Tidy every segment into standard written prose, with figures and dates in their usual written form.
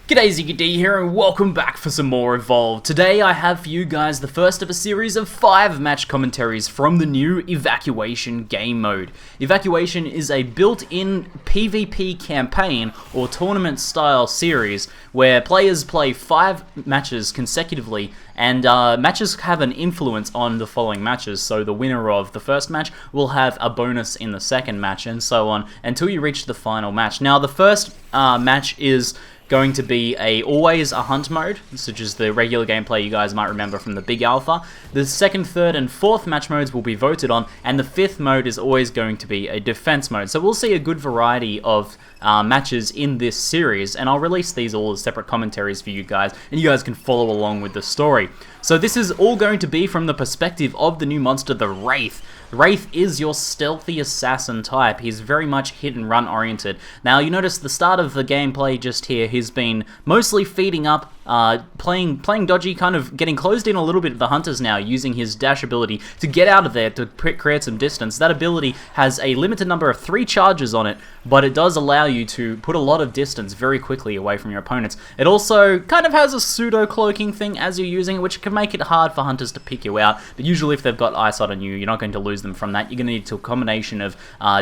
G'day, ZiggyD here, and welcome back for some more Evolve. Today I have for you guys the first of a series of 5 match commentaries from the new Evacuation game mode. Evacuation is a built-in PvP campaign or tournament-style series where players play 5 matches consecutively, and matches have an influence on the following matches. So the winner of the first match will have a bonus in the second match, and so on until you reach the final match. Now the first match is going to be always a hunt mode, such as the regular gameplay you guys might remember from the big alpha. The second, third, and fourth match modes will be voted on, and the fifth mode is always going to be a defense mode. So we'll see a good variety of matches in this series, and I'll release these all as separate commentaries for you guys, and you guys can follow along with the story. So this is all going to be from the perspective of the new monster, the Wraith. Wraith is your stealthy assassin type. He's very much hit and run oriented. Now you notice the start of the gameplay just here, he's been mostly feeding up, playing dodgy, kind of getting closed in a little bit of the hunters now, using his dash ability to get out of there to create some distance. That ability has a limited number of 3 charges on it, but it does allow you to put a lot of distance very quickly away from your opponents. It also kind of has a pseudo-cloaking thing as you're using it, which can make it hard for hunters to pick you out, but usually if they've got eyesight on you, you're not going to lose them from that. You're going to need a combination of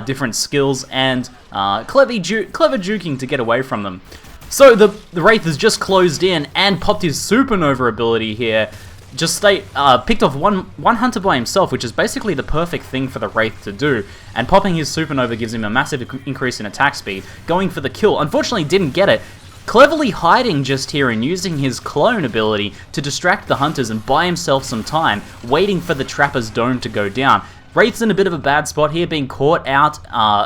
different skills and clever juking to get away from them. So the Wraith has just closed in and popped his supernova ability here. Just picked off one hunter by himself, which is basically the perfect thing for the Wraith to do. And popping his supernova gives him a massive increase in attack speed. Going for the kill, unfortunately didn't get it. Cleverly hiding just here and using his clone ability to distract the hunters and buy himself some time, waiting for the Trapper's dome to go down. Wraith's in a bit of a bad spot here, being caught out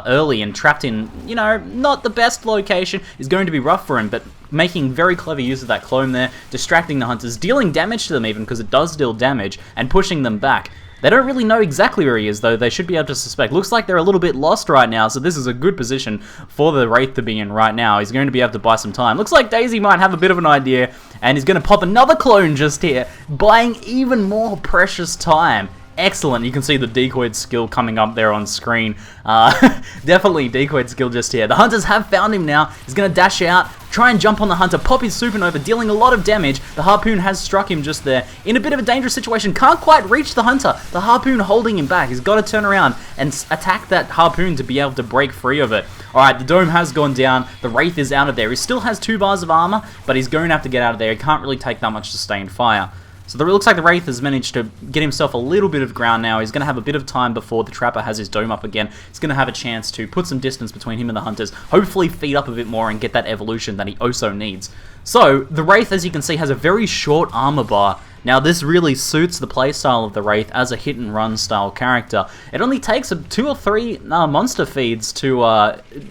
early and trapped in, not the best location is going to be rough for him, but making very clever use of that clone there, distracting the hunters, dealing damage to them even, because it does deal damage, and pushing them back. They don't really know exactly where he is, though. They should be able to suspect. Looks like they're a little bit lost right now, so this is a good position for the Wraith to be in right now. He's going to be able to buy some time. Looks like Daisy might have a bit of an idea, and he's going to pop another clone just here, buying even more precious time. Excellent. You can see the decoyed skill coming up there on screen. Definitely decoyed skill just here. The hunters have found him now. He's going to dash out, try and jump on the hunter, pop his supernova, dealing a lot of damage. The harpoon has struck him just there. In a bit of a dangerous situation. Can't quite reach the hunter. The harpoon holding him back. He's got to turn around and attack that harpoon to be able to break free of it. Alright, the dome has gone down. The Wraith is out of there. He still has 2 bars of armor, but he's going to have to get out of there. He can't really take that much sustained fire. So it looks like the Wraith has managed to get himself a little bit of ground now. He's going to have a bit of time before the Trapper has his dome up again. He's going to have a chance to put some distance between him and the hunters, hopefully feed up a bit more and get that evolution that he also needs. So, the Wraith, as you can see, has a very short armor bar. Now, this really suits the playstyle of the Wraith as a hit-and-run style character. It only takes 2 or 3 monster feeds to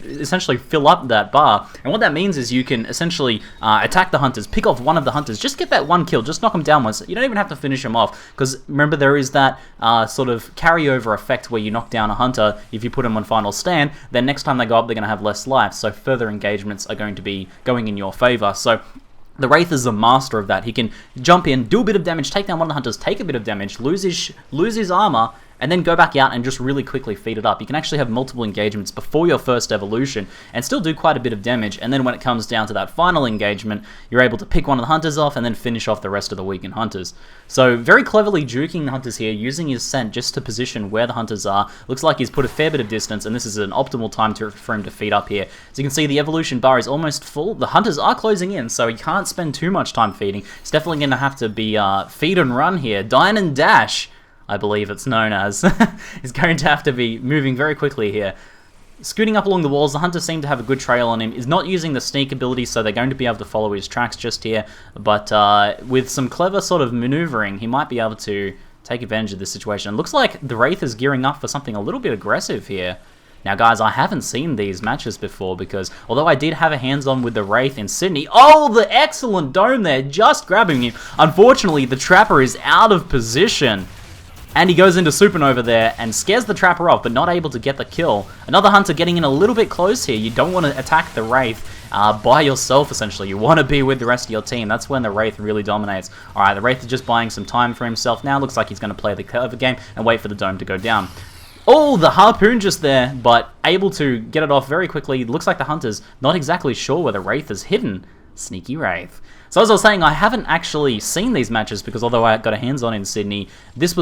essentially fill up that bar. And what that means is you can essentially attack the hunters, pick off one of the hunters, just get that one kill, just knock them down once. You don't even have to finish them off, because remember, there is that sort of carryover effect where you knock down a hunter if you put them on final stand, then next time they go up, they're going to have less life, so further engagements are going to be going in your favor. So the Wraith is a master of that. He can jump in, do a bit of damage, take down one of the hunters, take a bit of damage, lose his armor, and then go back out and just really quickly feed it up. You can actually have multiple engagements before your first evolution and still do quite a bit of damage, and then when it comes down to that final engagement, you're able to pick one of the hunters off and then finish off the rest of the weakened hunters. So very cleverly juking the hunters here, using his scent just to position where the hunters are. Looks like he's put a fair bit of distance, and this is an optimal time for him to feed up here. So you can see the evolution bar is almost full. The hunters are closing in, so he can't spend too much time feeding. He's definitely going to have to be feed and run here. Dine and dash, I believe it's known as. He's going to have to be moving very quickly here. Scooting up along the walls, the hunters seem to have a good trail on him. He's not using the sneak ability, so they're going to be able to follow his tracks just here. But with some clever sort of maneuvering, he might be able to take advantage of this situation. It looks like the Wraith is gearing up for something a little bit aggressive here. Now guys, I haven't seen these matches before because although I did have a hands-on with the Wraith in Sydney, oh, the excellent dome there, just grabbing him. Unfortunately, the Trapper is out of position. And he goes into Supernova there and scares the Trapper off, but not able to get the kill. Another hunter getting in a little bit close here. You don't want to attack the Wraith by yourself, essentially. You want to be with the rest of your team. That's when the Wraith really dominates. Alright, the Wraith is just buying some time for himself now. Looks like he's going to play the clever game and wait for the dome to go down. Oh, the harpoon just there, but able to get it off very quickly. Looks like the hunter's not exactly sure where the Wraith is hidden. Sneaky Wraith. So as I was saying, I haven't actually seen these matches because although I got a hands-on in Sydney, this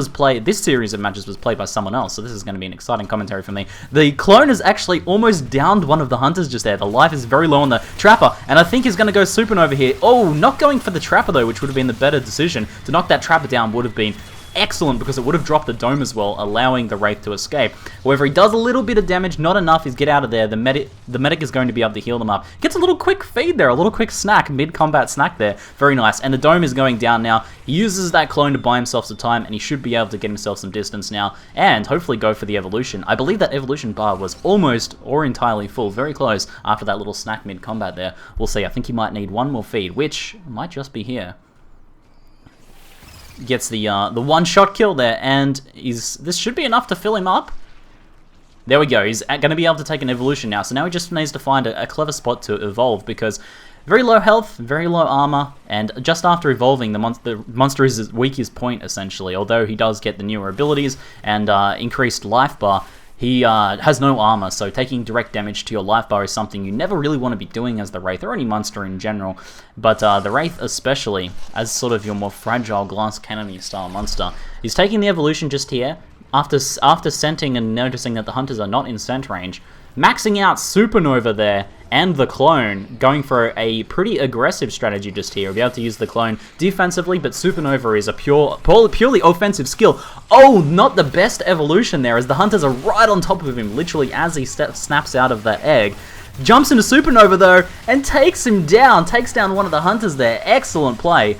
series of matches was played by someone else, so this is going to be an exciting commentary for me. The clone has actually almost downed one of the hunters just there. The life is very low on the Trapper, and I think he's going to go supernova here. Oh, not going for the Trapper though, which would have been the better decision. To knock that Trapper down would have been excellent because it would have dropped the dome as well, allowing the Wraith to escape. However, he does a little bit of damage, not enough. He's get out of there. The medic is going to be able to heal them up. Gets a little quick feed there, a little quick snack, mid-combat snack there. Very nice. And the dome is going down now. He uses that clone to buy himself some time, and he should be able to get himself some distance now, and hopefully go for the evolution. I believe that evolution bar was almost or entirely full, very close after that little snack mid-combat there. We'll see. I think he might need one more feed, which might just be here. Gets the one-shot kill there, and this should be enough to fill him up. There we go. He's going to be able to take an evolution now, so now he just needs to find a clever spot to evolve, because very low health, very low armor, and just after evolving, the monster is his weakest point, essentially, although he does get the newer abilities and increased life bar. He has no armor, so taking direct damage to your life bar is something you never really want to be doing as the Wraith, or any monster in general, but the Wraith especially, as sort of your more fragile glass cannon style monster. He's taking the evolution just here, after scenting and noticing that the hunters are not in scent range, maxing out Supernova there, and the clone, going for a pretty aggressive strategy just here. We'll be able to use the clone defensively, but Supernova is a purely offensive skill. Oh, not the best evolution there, as the hunters are right on top of him, literally as he snaps out of that egg. Jumps into Supernova though, and takes him down, takes down one of the hunters there. Excellent play.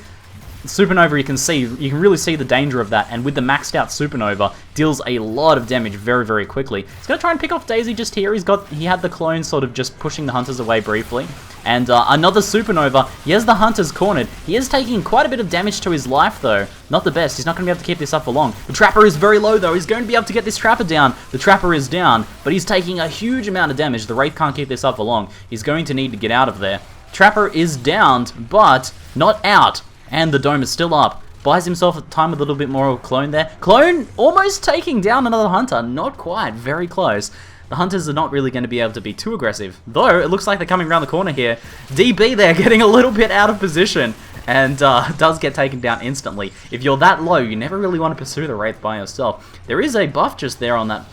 Supernova, you can really see the danger of that, and with the maxed out Supernova, deals a lot of damage very, very quickly. He's going to try and pick off Daisy just here. He had the clone sort of just pushing the hunters away briefly, and another Supernova. He has the hunters cornered. He is taking quite a bit of damage to his life though. Not the best. He's not going to be able to keep this up for long. The Trapper is very low though. He's going to be able to get this Trapper down. The Trapper is down, but he's taking a huge amount of damage. The Wraith can't keep this up for long. He's going to need to get out of there. Trapper is downed, but not out. And the dome is still up. Buys himself a time with a little bit more clone there. Clone almost taking down another hunter. Not quite. Very close. The hunters are not really going to be able to be too aggressive. Though, it looks like they're coming around the corner here. DB there getting a little bit out of position. And does get taken down instantly. If you're that low, you never really want to pursue the Wraith by yourself. There is a buff just there on that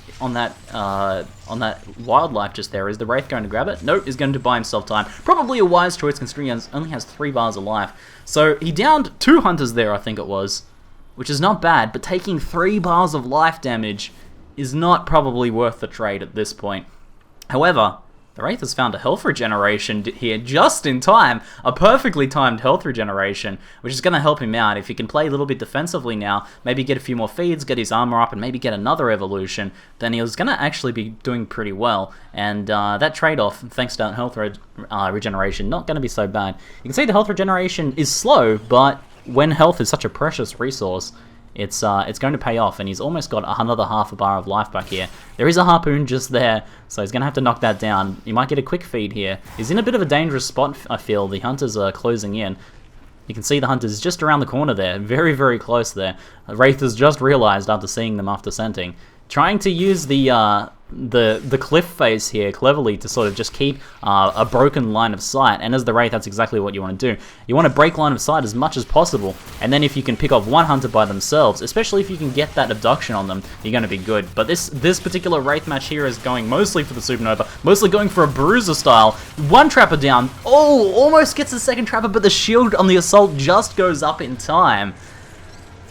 wildlife just there. Is the Wraith going to grab it? Nope, he's going to buy himself time. Probably a wise choice considering he only has 3 bars of life. So he downed 2 hunters there, I think it was, which is not bad, but taking 3 bars of life damage is not probably worth the trade at this point. However, the Wraith has found a health regeneration here just in time. A perfectly timed health regeneration, which is going to help him out. If he can play a little bit defensively now, maybe get a few more feeds, get his armor up, and maybe get another evolution, then he was going to actually be doing pretty well. And that trade-off, thanks to health regeneration, not going to be so bad. You can see the health regeneration is slow, but when health is such a precious resource, it's going to pay off, and he's almost got another half a bar of life back here. There is a harpoon just there, so he's going to have to knock that down. He might get a quick feed here. He's in a bit of a dangerous spot, I feel. The hunters are closing in. You can see the hunters just around the corner there, very, very close there. Wraith has just realized after seeing them after scenting. Trying to use the cliff face here cleverly to sort of just keep a broken line of sight, and as the Wraith, that's exactly what you want to do. You want to break line of sight as much as possible, and then if you can pick off one hunter by themselves, especially if you can get that abduction on them, you're going to be good. But this particular Wraith match here is going mostly for the Supernova, mostly going for a bruiser style. One Trapper down. Oh, almost gets the second Trapper, but the shield on the Assault just goes up in time.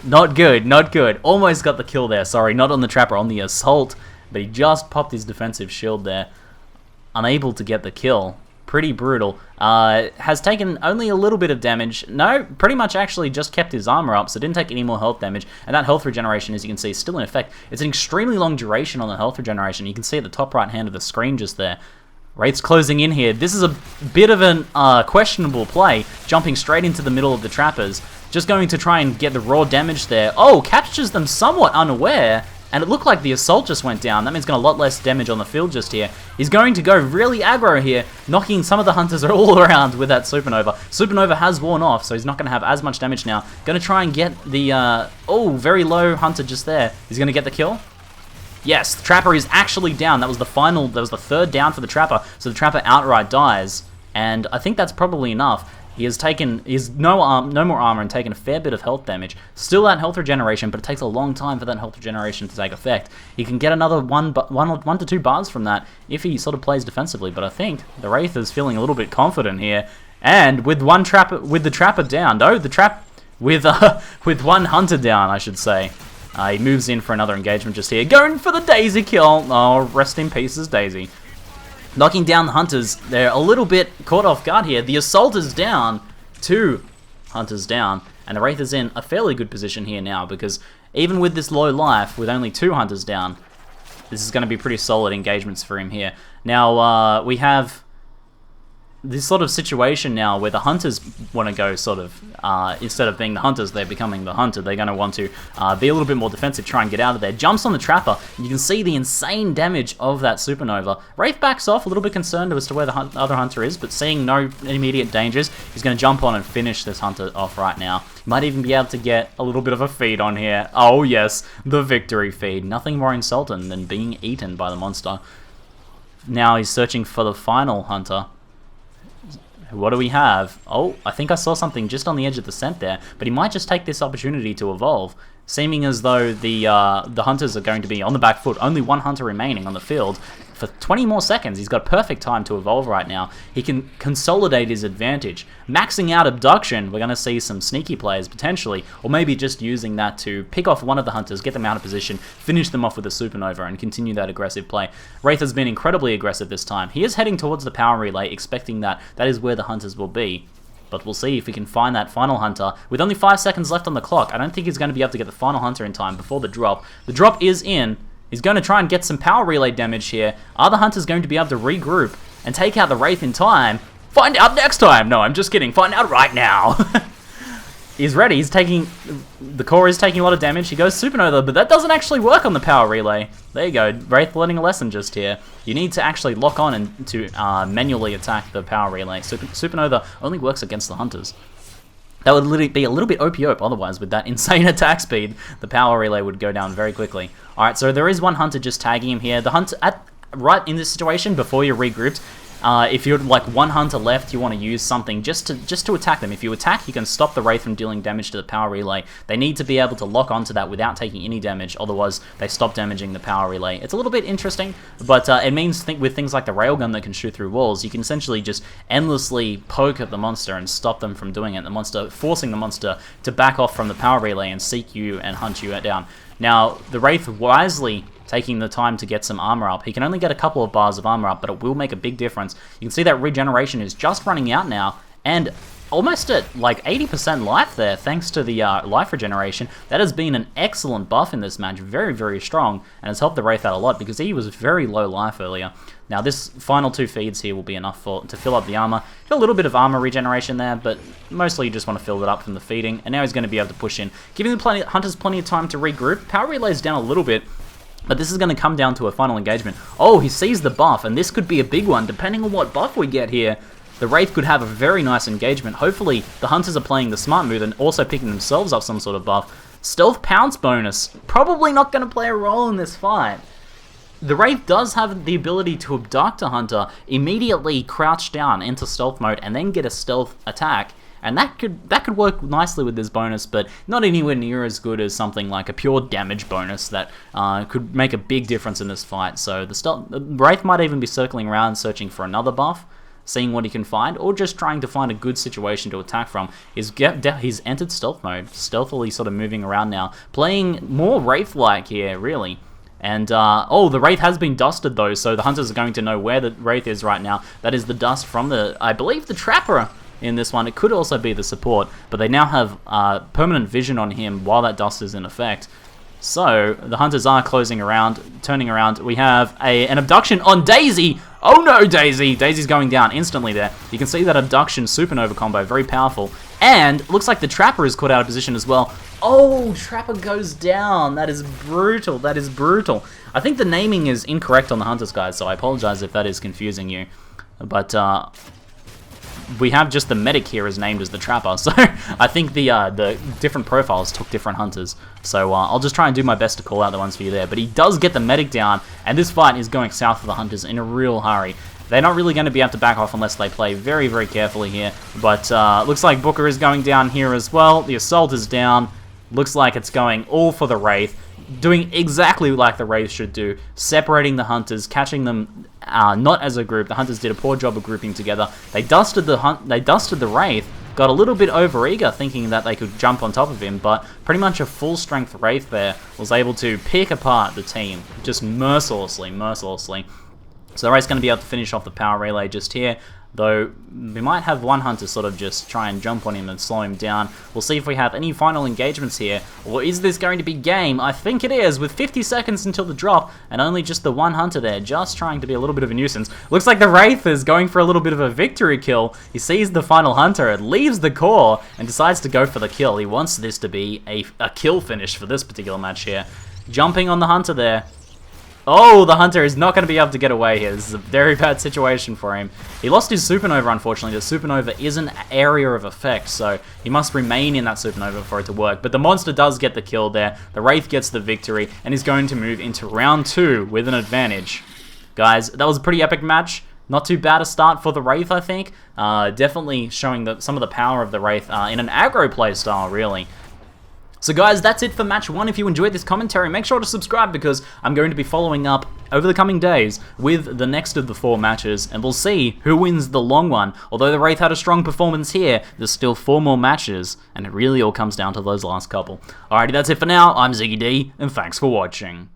Not good, not good. Almost got the kill there, sorry, not on the Trapper, on the Assault. But he just popped his defensive shield there. Unable to get the kill. Pretty brutal. Has taken only a little bit of damage. No, pretty much actually just kept his armor up, so didn't take any more health damage. And that health regeneration, as you can see, is still in effect. It's an extremely long duration on the health regeneration. You can see at the top right hand of the screen just there. Wraith's closing in here. This is a bit of an questionable play, jumping straight into the middle of the Trappers. Just going to try and get the raw damage there. Oh, captures them somewhat unaware, and it looked like the Assault just went down. That means got a lot less damage on the field just here. He's going to go really aggro here, knocking some of the hunters all around with that Supernova. Supernova has worn off, so he's not going to have as much damage now. Going to try and get the, very low hunter just there. He's going to get the kill. Yes, the Trapper is actually down. That was the 3rd down for the Trapper, so the Trapper outright dies. And I think that's probably enough. He has no more armor and taken a fair bit of health damage. Still that health regeneration, but it takes a long time for that health regeneration to take effect. He can get another one to 2 bars from that if he sort of plays defensively, but I think the Wraith is feeling a little bit confident here. And with the Trapper down, with one Hunter down, I should say. He moves in for another engagement just here, going for the Daisy kill. Oh, rest in pieces, Daisy. Knocking down the Hunters. They're a little bit caught off guard here. The Assault is down. 2 Hunters down. And the Wraith is in a fairly good position here now, because even with this low life, with only 2 Hunters down, this is going to be pretty solid engagements for him here. Now, we have this sort of situation now where the Hunters want to go sort of, instead of being the Hunters, they're becoming the Hunter. They're going to want to be a little bit more defensive, try and get out of there. Jumps on the Trapper. You can see the insane damage of that Supernova. Wraith backs off, a little bit concerned as to where the other Hunter is, but seeing no immediate dangers, he's going to jump on and finish this Hunter off right now. Might even be able to get a little bit of a feed on here. Oh yes, the victory feed. Nothing more insulting than being eaten by the monster. Now he's searching for the final Hunter. What do we have? Oh, I think I saw something just on the edge of the scent there, but he might just take this opportunity to evolve, seeming as though the Hunters are going to be on the back foot. Only 1 Hunter remaining on the field. For 20 more seconds, he's got perfect time to evolve right now. He can consolidate his advantage. Maxing out Abduction, we're going to see some sneaky players potentially, or maybe just using that to pick off one of the Hunters, get them out of position, finish them off with a Supernova, and continue that aggressive play. Wraith has been incredibly aggressive this time. He is heading towards the power relay, expecting that that is where the Hunters will be. But we'll see if we can find that final Hunter. With only 5 seconds left on the clock, I don't think he's going to be able to get the final Hunter in time before the drop. The drop is in. He's going to try and get some power relay damage here. Are the Hunters going to be able to regroup and take out the Wraith in time? Find out next time! No, I'm just kidding. Find out right now! He's ready. He's taking... The core is taking a lot of damage. He goes Supernova, but that doesn't actually work on the power relay. There you go. Wraith learning a lesson just here. You need to actually lock on and to manually attack the power relay. Supernova only works against the Hunters. That would literally be a little bit OP-OP otherwise. With that insane attack speed, the power relay would go down very quickly. Alright, so there is 1 Hunter just tagging him here. The Hunter, right in this situation, before you're regrouped, if you're like 1 Hunter left, you want to use something just to attack them. If you attack, you can stop the Wraith from dealing damage to the power relay. They need to be able to lock onto that without taking any damage, otherwise they stop damaging the power relay. It's a little bit interesting, but it means with things like the railgun that can shoot through walls, you can essentially just endlessly poke at the monster and stop them from doing it. Forcing the monster to back off from the power relay and seek you and hunt you down. Now, the Wraith wisely taking the time to get some armor up. He can only get a couple of bars of armor up, but it will make a big difference. You can see that regeneration is just running out now, and almost at like 80% life there, thanks to the life regeneration. That has been an excellent buff in this match, very, very strong, and has helped the Wraith out a lot because he was very low life earlier. Now this final 2 feeds here will be enough to fill up the armor. Got a little bit of armor regeneration there, but mostly you just want to fill it up from the feeding, and now he's going to be able to push in, giving the Hunters plenty of time to regroup. Power relay's down a little bit, but this is going to come down to a final engagement. Oh, he sees the buff, and this could be a big one, depending on what buff we get here. The Wraith could have a very nice engagement. Hopefully, the Hunters are playing the smart move and also picking themselves up some sort of buff. Stealth Pounce bonus. Probably not going to play a role in this fight. The Wraith does have the ability to abduct a Hunter, immediately crouch down into stealth mode, and then get a stealth attack. And that could work nicely with this bonus, but not anywhere near as good as something like a pure damage bonus that could make a big difference in this fight. So the Wraith might even be circling around searching for another buff, seeing what he can find, or just trying to find a good situation to attack from. He's entered stealth mode, stealthily sort of moving around now, playing more Wraith-like here, really. And, oh, the Wraith has been dusted though, so the Hunters are going to know where the Wraith is right now. That is the dust from I believe, the Trapper in this one. It could also be the support, but they now have permanent vision on him while that dust is in effect. So, the Hunters are closing around, turning around. We have an abduction on Daisy! Oh no, Daisy! Daisy's going down instantly there. You can see that abduction supernova combo, very powerful. And, looks like the Trapper is caught out of position as well. Oh, Trapper goes down. That is brutal, that is brutal. I think the naming is incorrect on the Hunters, guys, so I apologize if that is confusing you. But, we have just the medic here is named as the Trapper, so I think the different profiles took different Hunters. So I'll just try and do my best to call out the ones for you there. But he does get the medic down, and this fight is going south for the Hunters in a real hurry. they're not really going to be able to back off unless they play very, very carefully here. But looks like Booker is going down here as well. The Assault is down. Looks like it's going all for the Wraith. Doing exactly like the Wraith should do. Separating the Hunters, catching them not as a group. The Hunters did a poor job of grouping together. They dusted the Wraith. Got a little bit overeager thinking that they could jump on top of him, but pretty much a full-strength Wraith there was able to pick apart the team just mercilessly. So the Wraith's going to be able to finish off the power relay just here, though we might have one Hunter sort of just try and jump on him and slow him down. We'll see if we have any final engagements here, or is this going to be game? I think it is, with 50 seconds until the drop, and only just the one Hunter there, just trying to be a little bit of a nuisance. Looks like the Wraith is going for a little bit of a victory kill. He sees the final Hunter, leaves the core, and decides to go for the kill. He wants this to be a kill finish for this particular match here. Jumping on the Hunter there. Oh, the Hunter is not going to be able to get away here. This is a very bad situation for him. He lost his Supernova, unfortunately. The Supernova is an area of effect, so he must remain in that Supernova for it to work. But the monster does get the kill there. The Wraith gets the victory, and is going to move into round 2 with an advantage. Guys, that was a pretty epic match. Not too bad a start for the Wraith, I think. Definitely showing some of the power of the Wraith in an aggro playstyle, really. So guys, that's it for match 1. If you enjoyed this commentary, make sure to subscribe because I'm going to be following up over the coming days with the next of the 4 matches, and we'll see who wins the long one. Although the Wraith had a strong performance here, there's still 4 more matches, and it really all comes down to those last couple. Alrighty, that's it for now. I'm ZiggyD, and thanks for watching.